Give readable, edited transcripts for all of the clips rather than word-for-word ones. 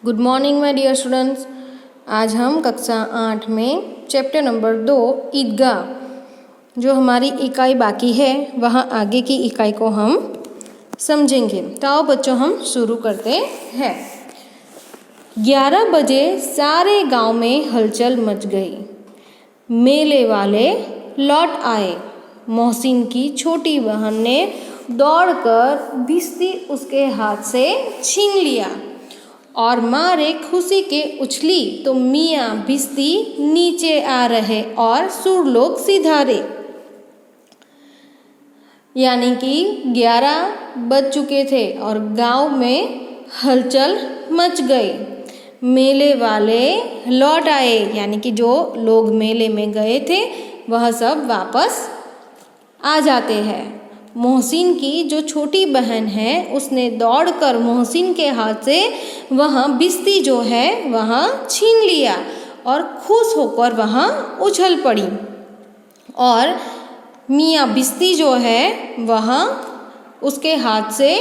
Good morning my dear students. आज हम कक्षा 8 में चैप्टर नंबर 2 ईदगाह जो हमारी इकाई बाकी है वहाँ आगे की इकाई को हम समझेंगे। तो आओ बच्चों हम शुरू करते हैं। 11 बजे सारे गांव में हलचल मच गई। मेले वाले लौट आए। मोहसिन की छोटी बहन ने दौड़कर भिश्ती उसके हाथ से छीन लिया और मारे खुशी के उछली तो मियाँ भिश्ती नीचे आ रहे और सुरलोक सिधारे। यानी कि 11 बज चुके थे और गांव में हलचल मच गई। मेले वाले लौट आए, यानी कि जो लोग मेले में गए थे वह सब वापस आ जाते हैं। मोहसिन की जो छोटी बहन है उसने दौड़कर मोहसिन के हाथ से वह भिश्ती जो है वह छीन लिया और खुश होकर वहाँ उछल पड़ी और मियाँ भिश्ती जो है वह उसके हाथ से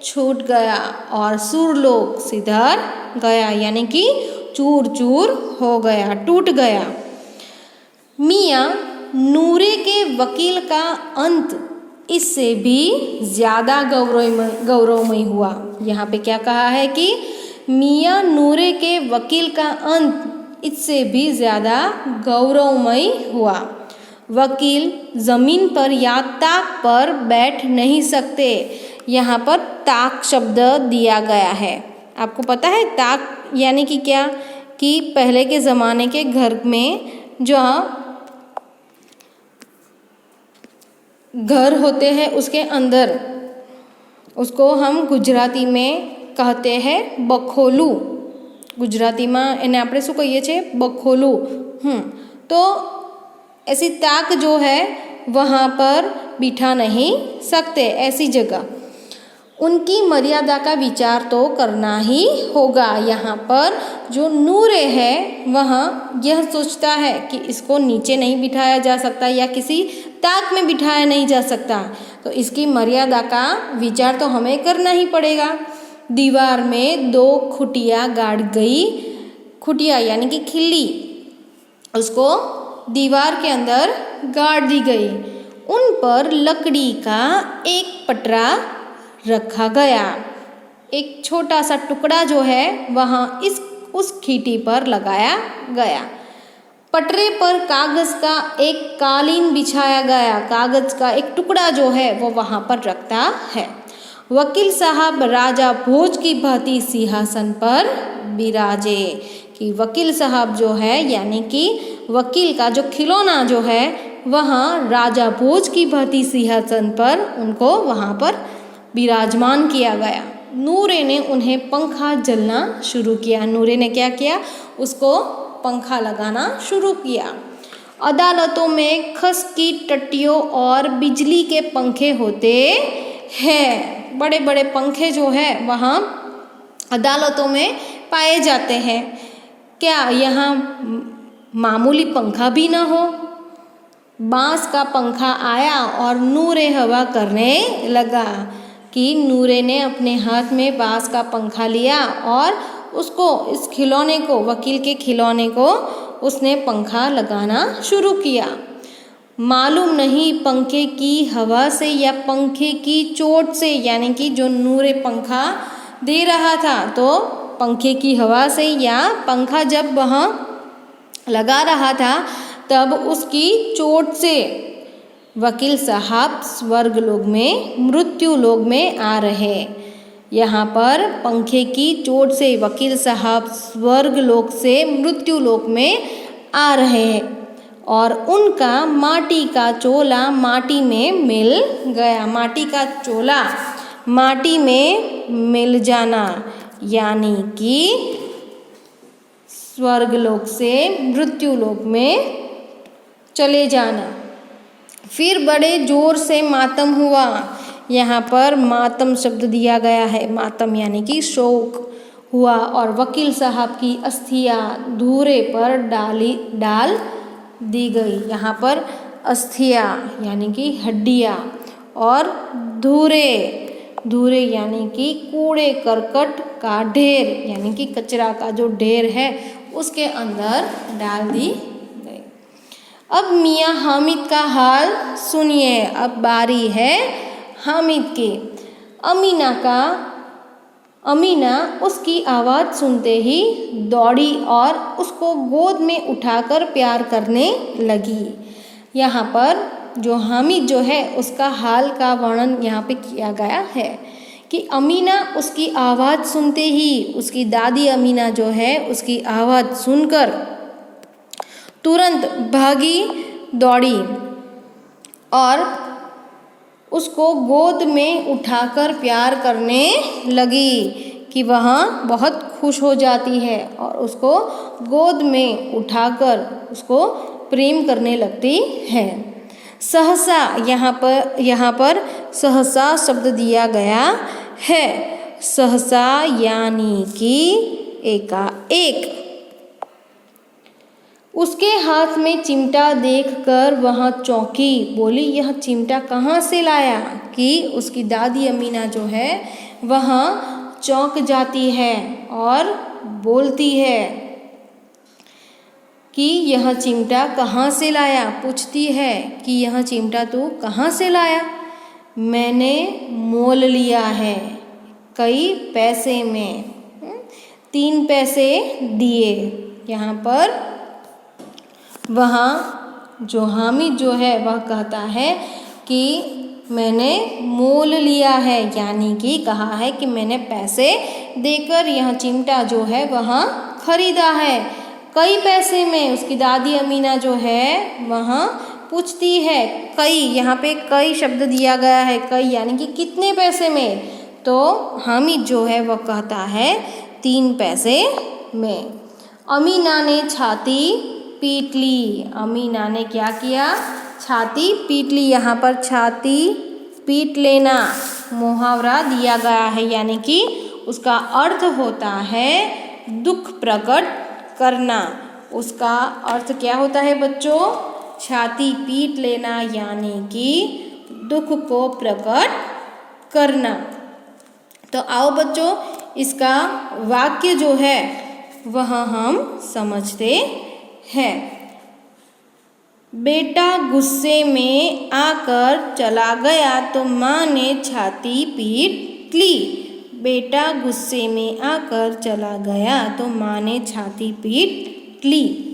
छूट गया और सुरलोक सिधार गया, यानी कि चूर चूर हो गया, टूट गया। मियाँ नूरे के वकील का अंत इससे भी ज़्यादा गौरवमयी हुआ। यहाँ पे क्या कहा है कि मियाँ नूरे के वकील का अंत इससे भी ज़्यादा गौरवमयी हुआ। वकील ज़मीन पर या ताक पर बैठ नहीं सकते। यहाँ पर ताक शब्द दिया गया है। आपको पता है ताक यानी कि क्या, कि पहले के ज़माने के घर में जो घर होते हैं उसके अंदर उसको हम गुजराती में कहते हैं बखोलू। गुजराती में एने આપણે શું કહીએ છીએ? बखोलू। तो ऐसी ताक जो है वहाँ पर बिठा नहीं सकते, ऐसी जगह। उनकी मर्यादा का विचार तो करना ही होगा। यहाँ पर जो नूरे है वह यह सोचता है कि इसको नीचे नहीं बिठाया जा सकता या किसी ताक में बिठाया नहीं जा सकता, तो इसकी मर्यादा का विचार तो हमें करना ही पड़ेगा। दीवार में 2 खुटिया गाड़ गई। खुटिया यानी कि खिल्ली, उसको दीवार के अंदर गाड़ दी गई। उन पर लकड़ी का एक पटरा रखा गया। एक छोटा सा टुकड़ा जो है वहाँ उस खीटी पर लगाया गया। पटरे पर कागज़ का एक कालीन बिछाया गया। कागज़ का एक टुकड़ा जो है वो वहाँ पर रखता है। वकील साहब राजा भोज की भांति सिंहासन पर विराजे। कि वकील साहब जो है यानी कि वकील का जो खिलौना जो है वहाँ राजा भोज की भांति सिंहासन पर उनको वहाँ पर विराजमान किया गया। नूरे ने उन्हें पंखा जलना शुरू किया। नूरे ने क्या किया? उसको पंखा लगाना शुरू किया। अदालतों में खस की टट्टियों और बिजली के पंखे होते हैं। बड़े बड़े पंखे जो है वहाँ अदालतों में पाए जाते हैं। क्या यहाँ मामूली पंखा भी ना हो? बांस का पंखा आया और नूरे हवा करने लगा। कि नूरे ने अपने हाथ में बांस का पंखा लिया और उसको इस खिलौने को, वकील के खिलौने को उसने पंखा लगाना शुरू किया। मालूम नहीं पंखे की हवा से या पंखे की चोट से, यानी कि जो नूरे पंखा दे रहा था तो पंखे की हवा से या पंखा जब वहाँ लगा रहा था तब उसकी चोट से वकील साहब स्वर्ग लोक में मृत्यु लोक में आ रहे। यहाँ पर पंखे की चोट से वकील साहब स्वर्ग लोक से मृत्यु लोक में आ रहे हैं और उनका माटी का चोला माटी में मिल गया। माटी का चोला माटी में मिल जाना यानी कि स्वर्ग लोक से मृत्यु लोक में चले जाना। फिर बड़े जोर से मातम हुआ। यहाँ पर मातम शब्द दिया गया है। मातम यानी कि शोक हुआ और वकील साहब की अस्थियाँ धूरे पर डाल दी गई। यहाँ पर अस्थियाँ यानी कि हड्डियाँ और धूरे धूरे यानी कि कूड़े करकट का ढेर यानी कि कचरा का जो ढेर है उसके अंदर डाल दी गई। अब मियाँ हामिद का हाल सुनिए। अब बारी है हामिद की। अमीना उसकी आवाज़ सुनते ही दौड़ी और उसको गोद में उठाकर प्यार करने लगी। यहाँ पर जो हामिद जो है उसका हाल का वर्णन यहाँ पे किया गया है कि अमीना उसकी आवाज़ सुनते ही, उसकी दादी अमीना जो है उसकी आवाज़ सुनकर तुरंत भागी दौड़ी और उसको गोद में उठाकर प्यार करने लगी कि वह बहुत खुश हो जाती है और उसको गोद में उठाकर उसको प्रेम करने लगती है। सहसा यहाँ पर सहसा शब्द दिया गया है। सहसा यानी कि एकाएक। उसके हाथ में चिमटा देखकर वह चौंकी, बोली यह चिमटा कहाँ से लाया? कि उसकी दादी अमीना जो है वह चौंक जाती है और बोलती है कि यह चिमटा कहाँ से लाया? पूछती है कि यह चिमटा तू कहाँ से लाया? मैंने मोल लिया है कई पैसे में, 3 पैसे दिए। यहाँ पर वहाँ जो हामिद जो है वह कहता है कि मैंने मोल लिया है, यानी कि कहा है कि मैंने पैसे देकर यह चिमटा जो है वह खरीदा है कई पैसे में। उसकी दादी अमीना जो है वह पूछती है कई, यहाँ पे कई शब्द दिया गया है, कई यानी कि कितने पैसे में? तो हामिद जो है वह कहता है 3 पैसे में। अमीना ने छाती पीट ली। अमीना ने क्या किया? छाती पीट ली। यहाँ पर छाती पीट लेना मुहावरा दिया गया है, यानी कि उसका अर्थ होता है दुख प्रकट करना। उसका अर्थ क्या होता है बच्चों? छाती पीट लेना यानी कि दुख को प्रकट करना। तो आओ बच्चों इसका वाक्य जो है वह हम समझते है। बेटा गुस्से में आकर चला गया तो माँ ने छाती पीट ली। बेटा गुस्से में आकर चला गया तो माँ ने छाती पीट ली।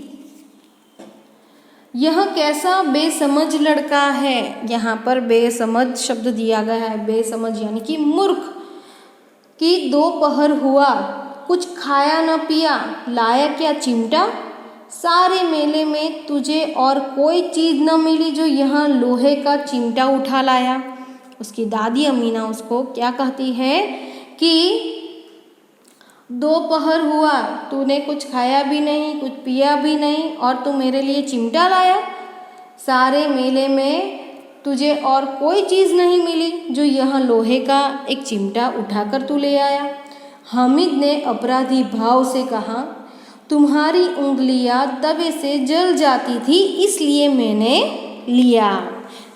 यह कैसा बेसमझ लड़का है? यहाँ पर बेसमझ शब्द दिया गया है। बेसमझ यानी कि मूर्ख। कि दोपहर हुआ कुछ खाया न पिया, लाया क्या चिमटा? सारे मेले में तुझे और कोई चीज़ न मिली जो यहाँ लोहे का चिमटा उठा लाया। उसकी दादी अमीना उसको क्या कहती है कि दोपहर हुआ, तूने कुछ खाया भी नहीं, कुछ पिया भी नहीं और तू मेरे लिए चिमटा लाया। सारे मेले में तुझे और कोई चीज़ नहीं मिली जो यहाँ लोहे का एक चिमटा उठाकर तू ले आया। हामिद ने अपराधी भाव से कहा, तुम्हारी उंगलियां तवे से जल जाती थी इसलिए मैंने लिया।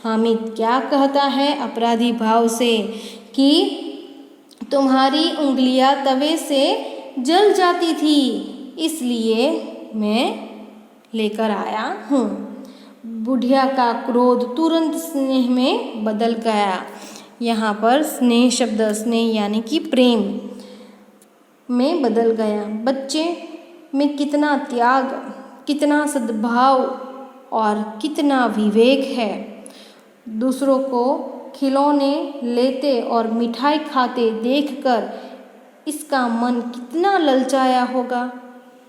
हामिद क्या कहता है अपराधी भाव से कि तुम्हारी उंगलियां तवे से जल जाती थी इसलिए मैं लेकर आया हूँ। बुढ़िया का क्रोध तुरंत स्नेह में बदल गया। यहाँ पर स्नेह शब्द, स्नेह यानी कि प्रेम में बदल गया। बच्चे में कितना त्याग, कितना सद्भाव और कितना विवेक है। दूसरों को खिलौने लेते और मिठाई खाते देखकर इसका मन कितना ललचाया होगा।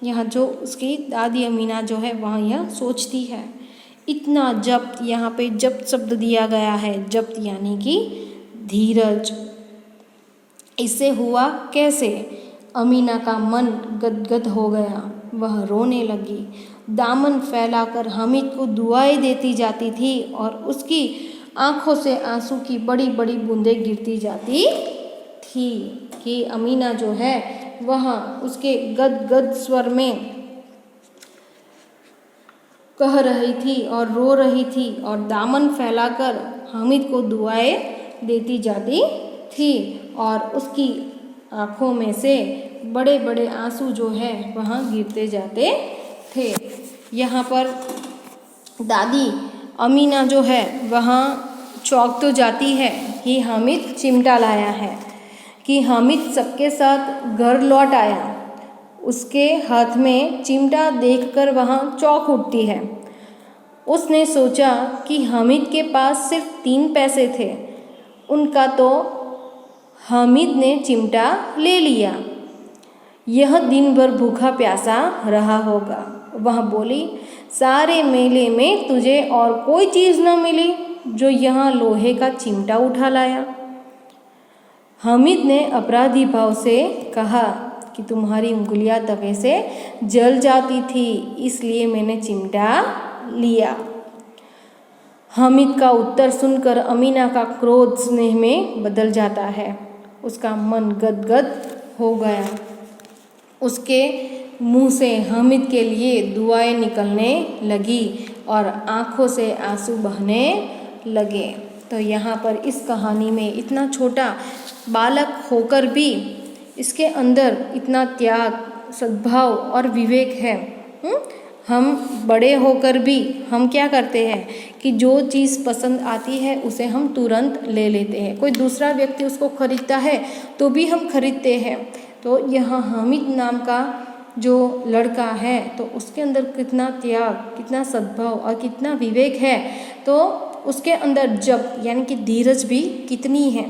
यहाँ जो उसकी दादी अमीना जो है वह यह सोचती है। इतना जब्त, यहाँ पे जब्त शब्द दिया गया है। जब्त यानी कि धीरज। इससे हुआ कैसे? अमीना का मन गदगद हो गया, वह रोने लगी। दामन फैलाकर हामिद को दुआएं देती जाती थी और उसकी आंखों से आंसू की बड़ी बड़ी बूंदें गिरती जाती थी। कि अमीना जो है वह उसके गदगद स्वर में कह रही थी और रो रही थी और दामन फैलाकर हामिद को दुआएं देती जाती थी और उसकी आँखों में से बड़े बड़े आंसू जो है वहाँ गिरते जाते थे। यहाँ पर दादी अमीना जो है वहाँ चौंक तो जाती है कि हामिद चिमटा लाया है, कि हामिद सबके साथ घर लौट आया। उसके हाथ में चिमटा देखकर वहाँ चौंक उठती है। उसने सोचा कि हामिद के पास सिर्फ 3 पैसे थे, उनका तो हामिद ने चिमटा ले लिया। यह दिन भर भूखा प्यासा रहा होगा। वह बोली, सारे मेले में तुझे और कोई चीज़ न मिली जो यहाँ लोहे का चिमटा उठा लाया। हामिद ने अपराधी भाव से कहा कि तुम्हारी उंगलियां तवे से जल जाती थी, इसलिए मैंने चिमटा लिया। हामिद का उत्तर सुनकर अमीना का क्रोध स्नेह में बदल जाता है। उसका मन गदगद हो गया। उसके मुंह से हामिद के लिए दुआएं निकलने लगी और आँखों से आंसू बहने लगे। तो यहाँ पर इस कहानी में इतना छोटा बालक होकर भी इसके अंदर इतना त्याग, सद्भाव और विवेक है। हम बड़े होकर भी हम क्या करते हैं कि जो चीज़ पसंद आती है उसे हम तुरंत ले लेते हैं। कोई दूसरा व्यक्ति उसको खरीदता है तो भी हम खरीदते हैं। तो यहाँ हामिद नाम का जो लड़का है तो उसके अंदर कितना त्याग, कितना सद्भाव और कितना विवेक है। तो उसके अंदर जब यानी कि धीरज भी कितनी है।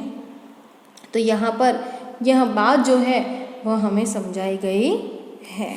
तो यहाँ पर यह बात जो है वह हमें समझाई गई है।